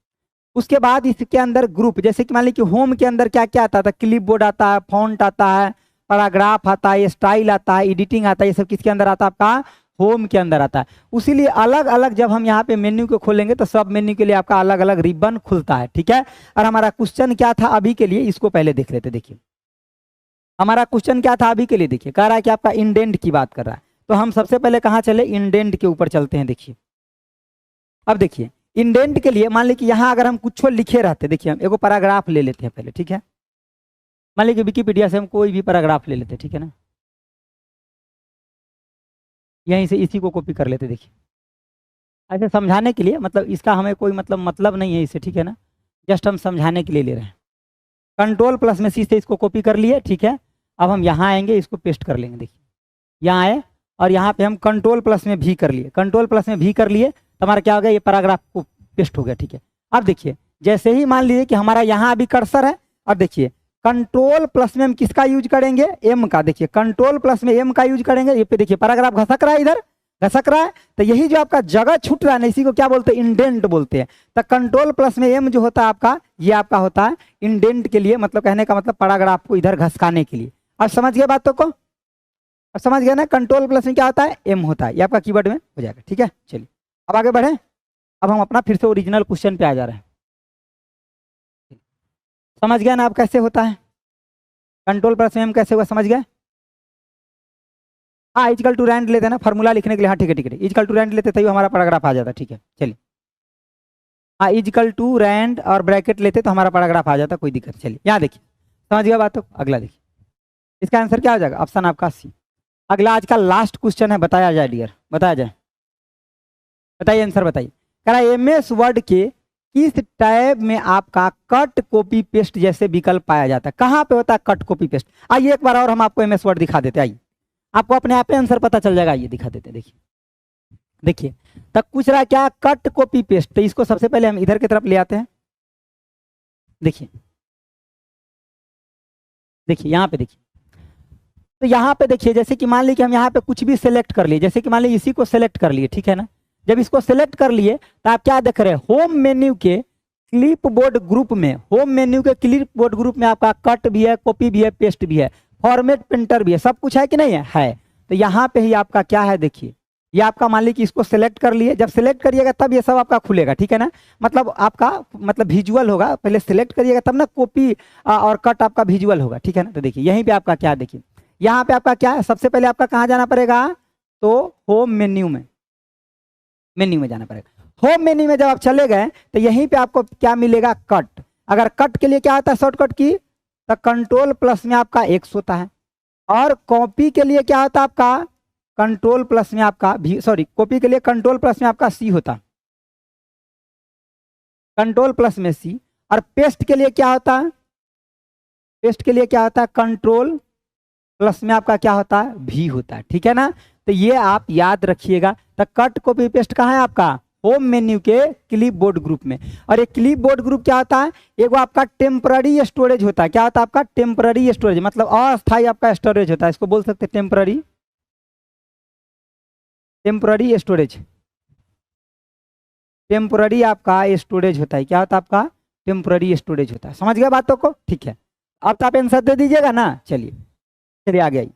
उसके बाद इसके अंदर ग्रुप, जैसे कि मान लीजिए होम के अंदर क्या क्या आता था? क्लिप बोर्ड आता है, फॉन्ट आता है, पैराग्राफ आता है, स्टाइल आता है, एडिटिंग आता है, ये सब किसके अंदर आता है? आपका होम के अंदर आता है। उसीलिए अलग अलग जब हम यहाँ पे मेन्यू को खोलेंगे तो सब मेन्यू के लिए आपका अलग अलग रिबन खुलता है, ठीक है। और हमारा क्वेश्चन क्या था अभी के लिए, इसको पहले देख लेते। देखिए हमारा क्वेश्चन क्या था अभी के लिए, देखिए कह रहा है कि आपका इंडेंट की बात कर रहा है। तो हम सबसे पहले कहाँ चले? इंडेंट के ऊपर चलते हैं। देखिए अब देखिए इंडेंट के लिए मान लीजिए कि यहाँ अगर हम कुछ लिखे रहते, देखिए हम एगो पैराग्राफ ले लेते हैं पहले, ठीक है। मान लीजिए विकिपीडिया से हम कोई भी पैराग्राफ ले लेते हैं, ठीक है ना, यहीं से इसी को कॉपी कर लेते। देखिए ऐसे समझाने के लिए, मतलब इसका हमें कोई मतलब नहीं है इसे, ठीक है ना, जस्ट हम समझाने के लिए ले रहे हैं। कंट्रोल प्लस में सी से इसको कॉपी कर लिए, ठीक है। अब हम यहाँ आएंगे, इसको पेस्ट कर लेंगे। देखिए यहाँ आए और यहाँ पे हम कंट्रोल प्लस में भी कर लिए, कंट्रोल प्लस में भी कर लिए तो हमारा क्या हो गया? ये पैराग्राफ को पेस्ट हो गया, ठीक है। अब देखिए जैसे ही मान लीजिए कि हमारा यहाँ अभी कर्सर है, अब देखिए कंट्रोल प्लस में हम किसका यूज करेंगे? एम का। देखिए कंट्रोल प्लस में एम का यूज करेंगे। ये पे देखिए पैराग्राफ घसक रहा है, इधर घसक रहा है, तो यही जो आपका जगह छूट रहा है ना, इसी को क्या बोलते हैं? इंडेंट बोलते हैं। तो कंट्रोल प्लस में एम जो होता है आपका, ये आपका होता है इंडेंट के लिए, मतलब कहने का मतलब पैराग्राफ को इधर घसकाने के लिए। अब समझ गए बातों को? अब समझ गए ना? कंट्रोल प्लस में क्या होता है? एम होता है। ये आपका कीवर्ड में हो जाएगा, ठीक है। चलिए अब आगे बढ़े। अब हम अपना फिर से ओरिजिनल क्वेश्चन पे आ जा रहे हैं। समझ गया ना आप कैसे होता है? कंट्रोल प्लस में एम कैसे हुआ, समझ गए? हाँ इजकल टू रैंड लेते हैं ना फॉर्मूला लिखने के लिए। हाँ ठीक है ठीक है, इजकल टू रैंड लेते तभी हमारा पैराग्राफ आ जाता है, ठीक है। चलिए हाँ इजकल टू रैंड और ब्रैकेट लेते तो हमारा पैराग्राफ आ जाता, कोई दिक्कत नहीं। चलिए यहाँ देखिए समझ गया बात? तो अगला देखिए, इसका आंसर क्या हो जाएगा? ऑप्शन आपका सी। अगला आज का लास्ट क्वेश्चन है, बताया जाए डियर, बताया जाए, बताइए आंसर बताइए। कह रहा है एमएस वर्ड के किस टैब में आपका कट कॉपी पेस्ट जैसे विकल्प पाया जाता है? कहाँ पे होता है कट कॉपी पेस्ट? आइए एक बार और हम आपको एमएस वर्ड दिखा देते हैं, आइए आपको अपने आप आंसर पता चल जाएगा। ये दिखा देते हैं, देखिए देखिए तब पूछ रहा है क्या? Cut copy paste. तो इसको सबसे पहले हम इधर की तरफ ले आते हैं। देखिए देखिए यहाँ पे देखिए, तो यहाँ पे देखिए जैसे कि मान लीजिए कि हम यहाँ पे कुछ भी सिलेक्ट कर लिए, जैसे कि मान लीजिए इसी को सिलेक्ट कर लिए, ठीक है ना। जब इसको सिलेक्ट कर लिए तो आप क्या देख रहे हैं? होम मेन्यू के क्लिप बोर्ड ग्रुप में, होम मेन्यू के क्लिप बोर्ड ग्रुप में आपका कट भी है, कॉपी भी है, पेस्ट भी है, फॉर्मेट प्रिंटर भी है, सब कुछ है कि नहीं है? तो यहाँ पे ही आपका क्या है? देखिए ये आपका मान लीजिए कि इसको सिलेक्ट कर लिए, जब सिलेक्ट करिएगा तब ये सब आपका खुलेगा, ठीक है ना। मतलब आपका मतलब विजुअल होगा, पहले सिलेक्ट करिएगा तब ना कॉपी और कट आपका विजुअल होगा, ठीक है ना। तो देखिए यहीं पे आपका क्या, देखिए यहाँ पे आपका क्या है? सबसे पहले आपका कहाँ जाना पड़ेगा? तो होम मेन्यू में, मेन्यू में जाना पड़ेगा। होम मेन्यू में जब आप चले गए तो यहीं पे आपको क्या मिलेगा? कट। अगर कट के लिए क्या होता है शॉर्टकट की? तो कंट्रोल प्लस में आपका एक्स होता है। और कॉपी के लिए क्या होता है आपका? कंट्रोल प्लस में आपका सॉरी कॉपी के लिए कंट्रोल प्लस में आपका सी होता है, कंट्रोल प्लस में सी। और पेस्ट के लिए क्या होता है? पेस्ट के लिए क्या होता है? कंट्रोल प्लस में आपका क्या होता है? भी होता है, ठीक है ना। तो ये आप याद रखिएगा। तो कट कॉपी पेस्ट कहाँ है आपका? होम मेन्यू के क्लिप बोर्ड ग्रुप में। और ये क्लिप बोर्ड ग्रुप क्या होता है? एक आपका टेम्पररी स्टोरेज होता है। क्या होता है आपका? टेम्पररी स्टोरेज, मतलब अस्थायी आपका स्टोरेज होता है, इसको बोल सकते हैं टेम्पररी, टेम्पररी स्टोरेज, टेम्पररी आपका स्टोरेज होता है। क्या होता है आपका? टेम्पररी स्टोरेज होता है। समझ गए बातों को? ठीक है, अब तो आप आंसर दे दीजिएगा ना। चलिए चलिए आगे आइए,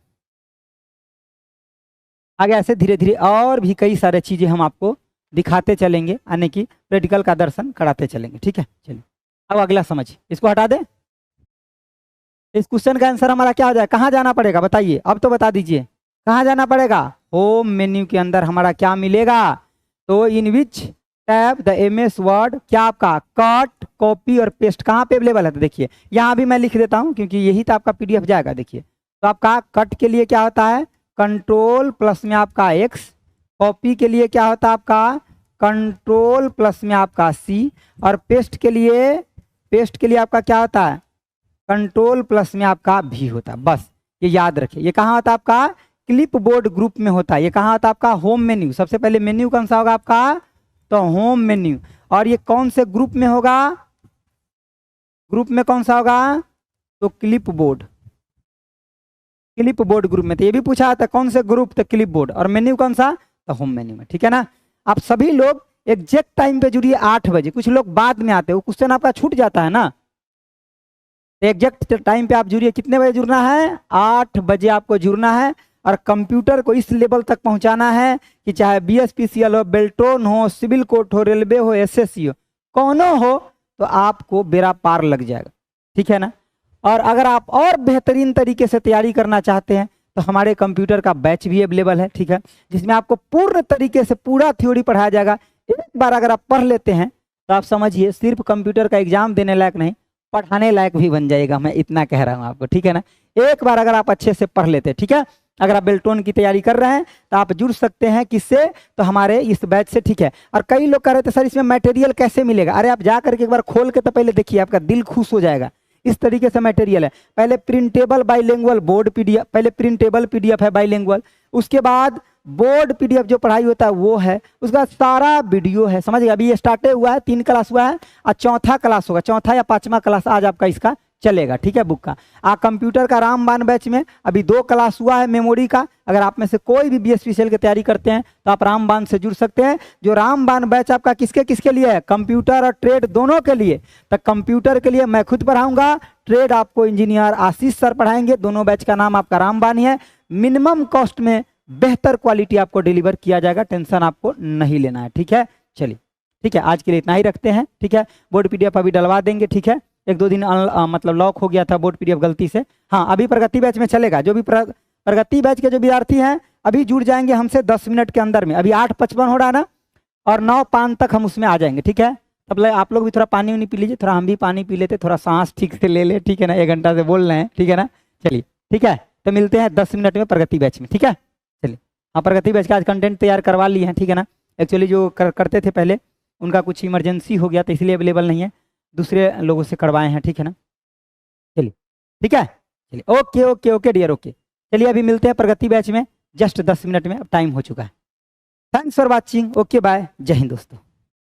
आगे ऐसे धीरे धीरे और भी कई सारे चीजें हम आपको दिखाते चलेंगे, यानी कि प्रैक्टिकल का दर्शन कराते चलेंगे, ठीक है। चलिए अब अगला समझिए, इसको हटा दें। इस क्वेश्चन का आंसर हमारा क्या हो जाए? कहाँ जाना पड़ेगा बताइए? अब तो बता दीजिए कहाँ जाना पड़ेगा? होम मेन्यू के अंदर हमारा क्या मिलेगा? तो in which tab the MS Word क्या आपका कट कॉपी और पेस्ट कहाँ पे अवेलेबल है? तो देखिए यहाँ भी मैं लिख देता हूँ क्योंकि यही तो आपका पीडीएफ जाएगा। देखिए तो आपका कट के लिए क्या होता है? कंट्रोल प्लस में आपका एक्स, कॉपी के लिए क्या होता है आपका कंट्रोल प्लस में आपका सी, और पेस्ट के लिए आपका क्या होता है कंट्रोल प्लस में आपका भी होता है। बस ये याद रखिए। ये कहाँ होता है आपका क्लिप बोर्ड ग्रुप में होता है। ये कहाँ होता है आपका होम मेन्यू। सबसे पहले मेन्यू कौन सा होगा आपका तो होम मेन्यू। और ये कौन से ग्रुप में होगा, ग्रुप में कौन सा होगा तो क्लिप बोर्ड ग्रुप में। तो ये भी पूछा था कौन से ग्रुप तो क्लिप बोर्ड, और मेन्यू कौन सा तो होम मेन्यू में। ठीक है ना। आप सभी लोग एग्जैक्ट टाइम पे जुड़िए 8 बजे। कुछ लोग बाद में आते हैं, वो क्वेश्चन आपका छूट जाता है ना। एग्जैक्ट टाइम पे आप जुड़िए। कितने बजे जुड़ना है 8 बजे आपको जुड़ना है। और कंप्यूटर को इस लेवल तक पहुंचाना है कि चाहे BSPCL हो, बेल्ट्रॉन हो, सिविल कोर्ट हो, रेलवे हो, SSC हो, कौनो हो, तो आपको बेड़ा पार लग जाएगा। ठीक है ना। और अगर आप और बेहतरीन तरीके से तैयारी करना चाहते हैं तो हमारे कंप्यूटर का बैच भी अवेलेबल है। ठीक है, जिसमें आपको पूर्ण तरीके से पूरा थ्योरी पढ़ाया जाएगा। एक बार अगर आप पढ़ लेते हैं तो आप समझिए सिर्फ कंप्यूटर का एग्जाम देने लायक नहीं, पढ़ाने लायक भी बन जाएगा। मैं इतना कह रहा हूँ आपको। ठीक है ना। एक बार अगर आप अच्छे से पढ़ लेते हैं, ठीक है, अगर आप बेल्ट्रॉन की तैयारी कर रहे हैं तो आप जुड़ सकते हैं किससे तो हमारे इस बैच से। ठीक है। और कई लोग कह रहे थे सर इसमें मटेरियल कैसे मिलेगा। अरे आप जा करके एक बार खोल के तो पहले देखिए, आपका दिल खुश हो जाएगा। इस तरीके से मटेरियल है। पहले प्रिंटेबल बाइलिंगुअल बोर्ड PDF, पहले प्रिंटेबल PDF है बाइलिंगुअल, उसके बाद बोर्ड PDF जो पढ़ाई होता है वो है, उसके बाद सारा वीडियो है। समझिए अभी ये स्टार्ट हुआ है, 3 क्लास हुआ है, और चौथा क्लास होगा, चौथा या 5वां क्लास आज आपका इसका चलेगा। ठीक है, बुक का। कंप्यूटर का रामबाण बैच में अभी 2 क्लास हुआ है मेमोरी का। अगर आप में से कोई भी BSPCL की तैयारी करते हैं तो आप रामबाण से जुड़ सकते हैं। जो रामबाण बैच आपका किसके किसके लिए है, कंप्यूटर और ट्रेड दोनों के लिए। तो कंप्यूटर के लिए मैं खुद पढ़ाऊंगा, ट्रेड आपको इंजीनियर आशीष सर पढ़ाएंगे। दोनों बैच का नाम आपका रामबाण ही है। मिनिमम कॉस्ट में बेहतर क्वालिटी आपको डिलीवर किया जाएगा, टेंशन आपको नहीं लेना है। ठीक है, चलिए ठीक है, आज के लिए इतना ही रखते हैं। ठीक है, बोर्ड PDF अभी डलवा देंगे। ठीक है, 1-2 दिन मतलब लॉक हो गया था बोर्ड PDF गलती से। हाँ, अभी प्रगति बैच में चलेगा। जो भी प्रगति बैच के जो विद्यार्थी हैं अभी जुड़ जाएंगे हमसे 10 मिनट के अंदर में। अभी 8:55 हो रहा है ना, और 9:05 तक हम उसमें आ जाएंगे। ठीक है, तब आप लोग भी थोड़ा पानी वानी पी लीजिए, थोड़ा हम भी पानी पी लेते, थोड़ा सांस ठीक से ले ले। ठीक है ना, 1 घंटा से बोल रहे हैं। ठीक है ना, चलिए ठीक है, तो मिलते हैं 10 मिनट में प्रगति बैच में। ठीक है, चलिए। हाँ, प्रगति बैच का आज कंटेंट तैयार करवा लिए हैं। ठीक है ना। एक्चुअली जो करते थे पहले उनका कुछ इमरजेंसी हो गया तो इसलिए अवेलेबल नहीं है, दूसरे लोगों से करवाए हैं। ठीक है ना, चलिए ठीक है, चलिए okay okay okay dear okay. चलिए अभी मिलते हैं प्रगति बैच में जस्ट 10 मिनट में, अब टाइम हो चुका है। Thanks for watching, okay bye, जय हिंद दोस्तों।